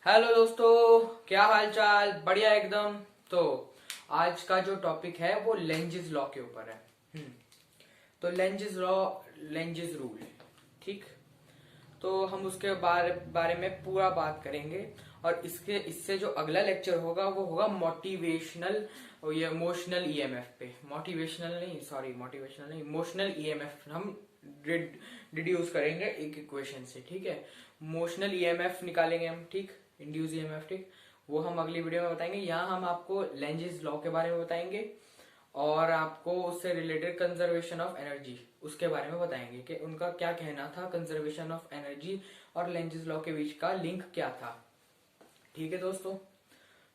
Hello दोस्तों, क्या हाल चाल। बढ़िया एकदम। तो आज का जो टॉपिक है वो लेंजेस लॉ के ऊपर है। तो लेंजेस लॉ, लेंजेस रूल, ठीक। तो हम उसके बारे में पूरा बात करेंगे। और इसके इससे जो अगला लेक्चर होगा वो होगा मोटिवेशनल, ये इमोशनल ईएमएफ पे। मोटिवेशनल नहीं, इमोशनल ईएमएफ हम डिड्यूस करेंगे एक इक्वेशन से, ठीक है। इमोशनल ईएमएफ निकालेंगे हम, ठीक। इंड्यूस ईएमएफ, ठीक। वो हम अगली वीडियो में बताएंगे। यहाँ हम आपको लेंजेस लॉ के बारे में बताएंगे और आपको उससे रिलेटेड कंजर्वेशन ऑफ एनर्जी उसके बारे में बताएंगे कि उनका क्या कहना था, कंजर्वेशन ऑफ एनर्जी और लेंजेस लॉ के बीच का लिंक क्या था। ठीक है दोस्तों।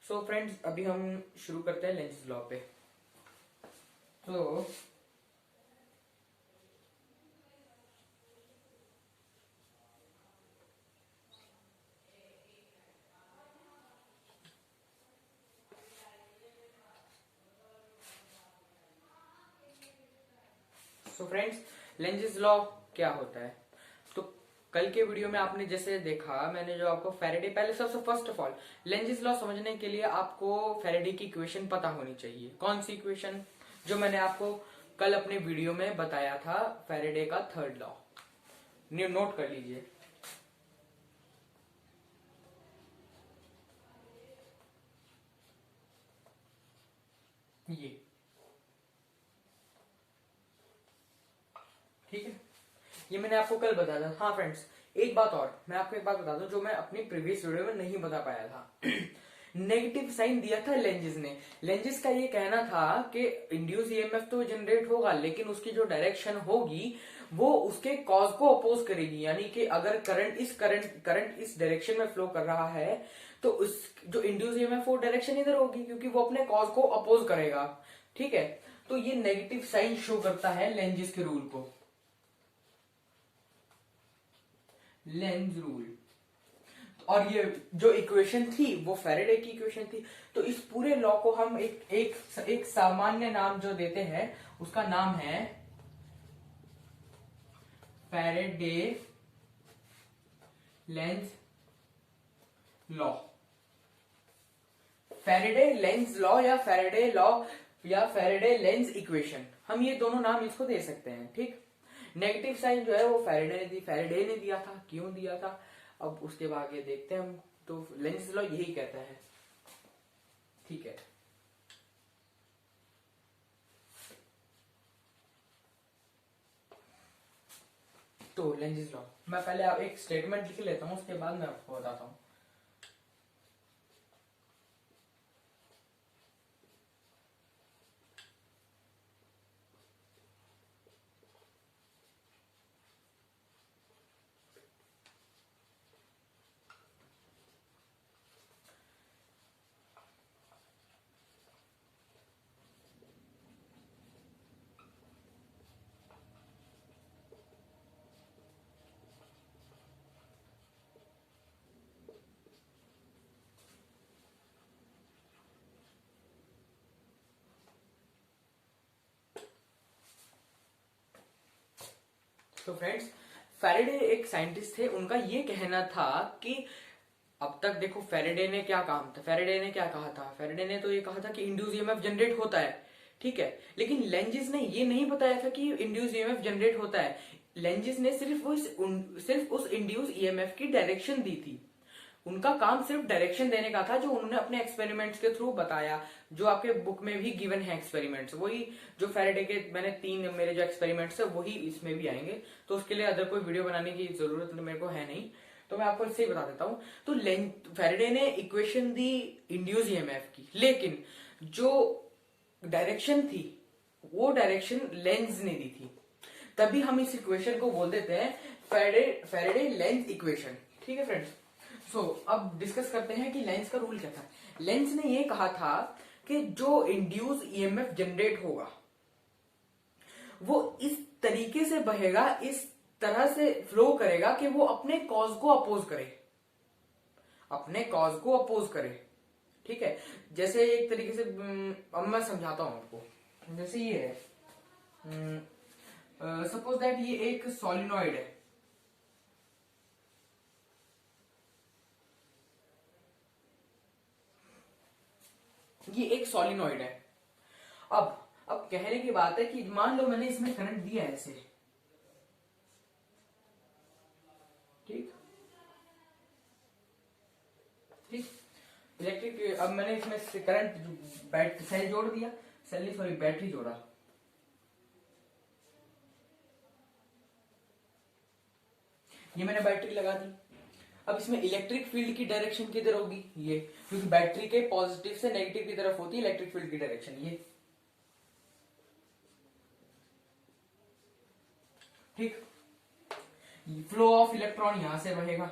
सो फ्रेंड्स, अभी हम शुरू करते हैं लेंजेस लॉ पे। तो फ्रेंड्स, लेंजेस लॉ क्या होता है। तो कल के वीडियो में आपने जैसे देखा, मैंने जो आपको फैराडे, पहले सबसे first of all Lenz's law समझने के लिए आपको फैराडे की इक्वेशन पता होनी चाहिए। कौन सी इक्वेशन? जो मैंने आपको कल अपने वीडियो में बताया था, फैराडे का थर्ड लॉ। नोट कर लीजिए। ये, ठीक है। ये मैंने आपको कल बताया था। हाँ फ्रेंड्स, एक बात और मैं आपको एक बात बता दूं जो मैं अपनी प्रीवियस वीडियो में नहीं बता पाया था। नेगेटिव साइन दिया था लेंजेस ने। लेंजेस का ये कहना था कि इंड्यूस ईएमएफ तो जनरेट होगा, लेकिन उसकी जो डायरेक्शन होगी वो उसके कॉज को अपोज करेगी। यानी कि अगर करंट इस डायरेक्शन में फ्लो कर रहा है तो उस जो इंड्यूस ईएमएफ वो डायरेक्शन इधर होगी, क्योंकि वो अपने कॉज को अपोज करेगा। ठीक है। तो ये नेगेटिव साइन शो करता है लेंजेस के रूल को, लेंज रूल। और ये जो इक्वेशन थी वो फैराडे की इक्वेशन थी। तो इस पूरे लॉ को हम एक सामान्य नाम जो देते हैं उसका नाम है Faraday Lenz law. Faraday Lenz law या फैराडे लॉ या फैराडे लेंज इक्वेशन, हम ये दोनों नाम इसको दे सकते हैं, ठीक। नेगेटिव साइन जो है वो फैराडे ने दिया था। क्यों दिया था अब उसके बाद ये देखते हैं हम। तो लेंज लॉ यही कहता है, ठीक है। तो लेंजेस लॉ, मैं पहले आप एक स्टेटमेंट लिख लेता हूं, उसके बाद मैं आपको बताता हूं। तो फ्रेंड्स, फैराडे एक साइंटिस्ट थे। उनका ये कहना था कि अब तक देखो फैराडे ने क्या काम था, फैराडे ने क्या कहा था। फैराडे ने तो ये कहा था कि इंड्यूस ईएमएफ जनरेट होता है, ठीक है। लेकिन लेंजेस ने ये नहीं बताया था कि इंड्यूस ईएमएफ जनरेट होता है। लेंजेस ने सिर्फ उस इंड्यूस ईएमएफ की डायरेक्शन दी थी। उनका काम सिर्फ डायरेक्शन देने का था, जो उन्होंने अपने एक्सपेरिमेंट्स के थ्रू बताया। जो आपके बुक में भी गिवन है एक्सपेरिमेंट्स, वही जो फैराडे के मैंने 3 मेरे जो एक्सपेरिमेंट्स है वही इसमें भी आएंगे। तो उसके लिए अदर कोई वीडियो बनाने की जरूरत मेरे को है नहीं, तो मैं आपको इससे ही बता देता हूं। तो फैराडे ने इक्वेशन दी इंड्यूस ईएमएफ की, लेकिन जो डायरेक्शन थी वो डायरेक्शन लेंज ने दी थी। तभी हम इस इक्वेशन को बोल देते हैं फैराडे लेंज इक्वेशन, ठीक है फ्रेंड्स। अब डिस्कस करते हैं कि लेंज का रूल क्या था। लेंज ने ये कहा था कि जो इंड्यूस ईएमएफ जनरेट होगा वो इस तरीके से बहेगा, इस तरह से फ्लो करेगा कि वो अपने कॉज को अपोज करे, अपने कॉज को अपोज करे, ठीक है। जैसे एक तरीके से अब मैं समझाता हूं आपको। जैसे ये है, सपोज दैट ये एक सॉलिनॉइड है, ये एक सोलिनॉइड है। अब कहने की बात है कि मान लो मैंने इसमें करंट दिया है ऐसे, ठीक ठीक, इलेक्ट्रिक, अब मैंने इसमें करंट सेल जोड़ दिया, सेल नहीं सॉरी बैटरी जोड़ा, ये मैंने बैटरी लगा दी। अब इसमें इलेक्ट्रिक फील्ड की डायरेक्शन किधर होगी, ये, क्योंकि बैटरी के पॉजिटिव से नेगेटिव की तरफ होती है इलेक्ट्रिक फील्ड की डायरेक्शन, ये, ठीक। फ्लो ऑफ इलेक्ट्रॉन यहां से रहेगा।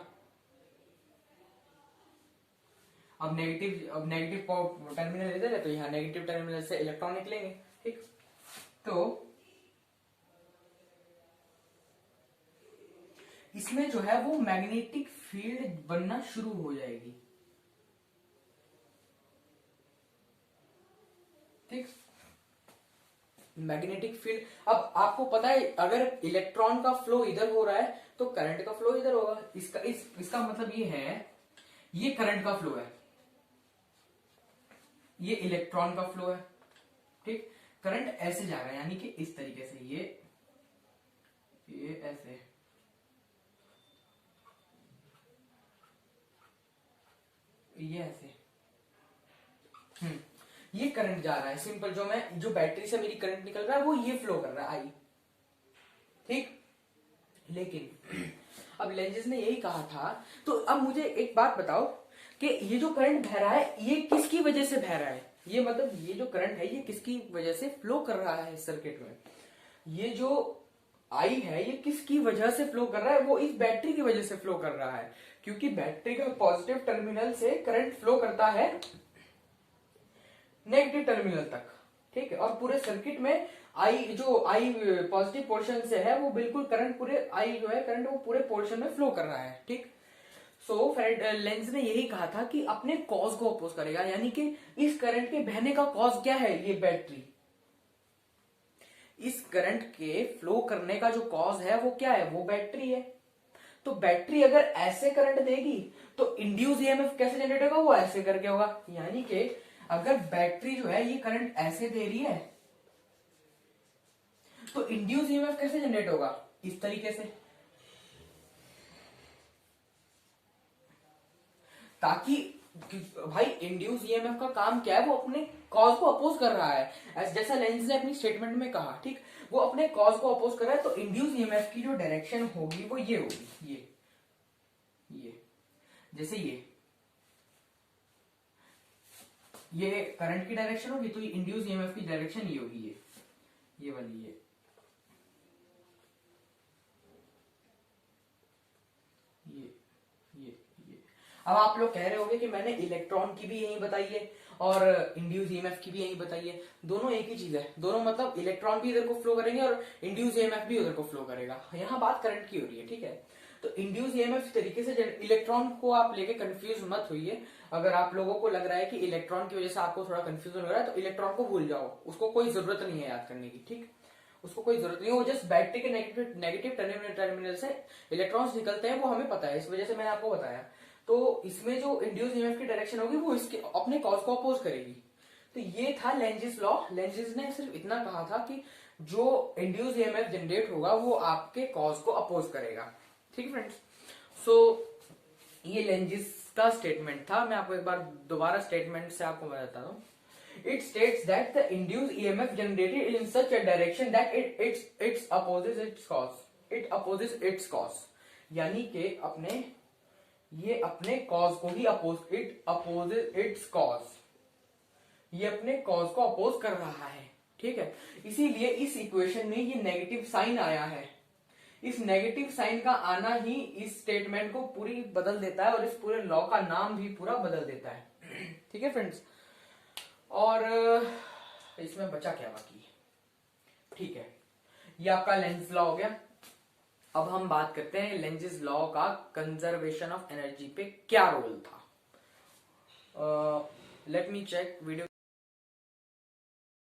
अब नेगेटिव टर्मिनल इधर है, तो यहाँ नेगेटिव टर्मिनल से इलेक्ट्रॉन निकलेंगे, ठीक। तो इसमें जो है वो मैग्नेटिक फील्ड बनना शुरू हो जाएगी, ठीक। मैग्नेटिक फील्ड, अब आपको पता है अगर इलेक्ट्रॉन का फ्लो इधर हो रहा है तो करंट का फ्लो इधर होगा। इसका मतलब ये है, ये करंट का फ्लो है, ये इलेक्ट्रॉन का फ्लो है, ठीक। करंट ऐसे जा रहा है, यानी कि इस तरीके से, ये ऐसे, ये ऐसे, ये करंट जा रहा है सिंपल, जो बैटरी से मेरी करंट निकल रहा है वो ये फ्लो कर रहा है, आई, ठीक। लेकिन अब लेंजेस ने यही कहा था, तो अब मुझे एक बात बताओ कि ये जो करंट बह रहा है ये किसकी वजह से बह रहा है, ये मतलब ये जो करंट है ये किसकी वजह से फ्लो कर रहा है सर्किट में, ये जो आई है ये किसकी वजह से फ्लो कर रहा है, वो इस बैटरी की वजह से फ्लो कर रहा है, क्योंकि बैटरी का पॉजिटिव टर्मिनल से करंट फ्लो करता है नेगेटिव टर्मिनल तक, ठीक है। और पूरे सर्किट में आई पॉजिटिव पोर्शन से है वो बिल्कुल करंट पूरे आई जो है करंट वो पूरे पोर्शन में फ्लो कर रहा है, ठीक। सो लेंज ने यही कहा था कि अपने कॉज को अपोज करेगा, यानी कि इस करंट के बहने का कॉज क्या है, ये बैटरी, इस करंट के फ्लो करने का जो कॉज है वो क्या है, वो बैटरी है। तो बैटरी अगर ऐसे करंट देगी तो इंड्यूस ईएमएफ कैसे जनरेट होगा, वो ऐसे करके होगा, यानी कि अगर बैटरी जो है ये करंट ऐसे दे रही है तो इंड्यूस ईएमएफ कैसे जनरेट होगा, इस तरीके से, ताकि भाई इंड्यूस ईएमएफ का काम क्या है, वो अपने कॉज को अपोज कर रहा है, जैसा लेंज ने अपनी स्टेटमेंट में कहा, ठीक। वो अपने कॉज को अपोज कर रहा है, तो इंड्यूस ईएमएफ की जो डायरेक्शन होगी वो ये होगी, ये जैसे ये करंट की डायरेक्शन होगी, तो इंड्यूस ईएमएफ की डायरेक्शन ये होगी, ये वाली, ये। अब आप लोग कह रहे होंगे कि मैंने इलेक्ट्रॉन की भी यही बताई है और इंड्यूस ईएमएफ की भी यही बताई है, दोनों एक ही चीज है, दोनों मतलब इलेक्ट्रॉन भी इधर को फ्लो करेंगे और इंड्यूस ईएमएफ भी उधर को फ्लो करेगा, यहाँ बात करंट की हो रही है, ठीक है। तो इंड्यूस ईएमएफ तरीके से इलेक्ट्रॉन को आप लेके कंफ्यूज मत होइए, अगर आप लोगों को लग रहा है कि इलेक्ट्रॉन की वजह से आपको थोड़ा कंफ्यूजन हो रहा है तो इलेक्ट्रॉन को भूल जाओ, उसको कोई जरूरत नहीं है याद करने की, ठीक। उसको कोई जरूरत नहीं है, वो जस्ट बैटरी के नेगेटिव टर्मिनल से इलेक्ट्रॉन्स निकलते हैं, वो हमें पता है, इस वजह से मैंने आपको बताया। तो इसमें जो इंड्यूस ईएमएफ की डायरेक्शन होगी वो इसके अपने कॉज को अपोज करेगी। तो ये था लेंजिस लॉ। लेंजिस ने सिर्फ इतना कहा था कि जो इंड्यूस ईएमएफ जनरेट होगा वो आपके कॉज को अपोज करेगा, ठीक है फ्रेंड्स। सो ये लेंजिस का स्टेटमेंट था। मैं आपको एक बार दोबारा स्टेटमेंट से आपको बताता हूँ। It states that the induced EMF generated in such a direction that it opposes its cause. It opposes its cause. यानी कि ये अपने कॉज को ही इट अपोजेस इट्स कॉज, ये अपने कॉज को अपोज कर रहा है, ठीक है। इसीलिए इस इक्वेशन में ये नेगेटिव साइन आया है। इस नेगेटिव साइन का आना ही इस स्टेटमेंट को पूरी बदल देता है और इस पूरे लॉ का नाम भी पूरा बदल देता है, ठीक है फ्रेंड्स। और इसमें बचा क्या बाकी, ठीक है, ये आपका लेंज लॉ हो गया। अब हम बात करते हैं लेंजिस लॉ का कंजर्वेशन ऑफ एनर्जी पे क्या रोल था। Let me check video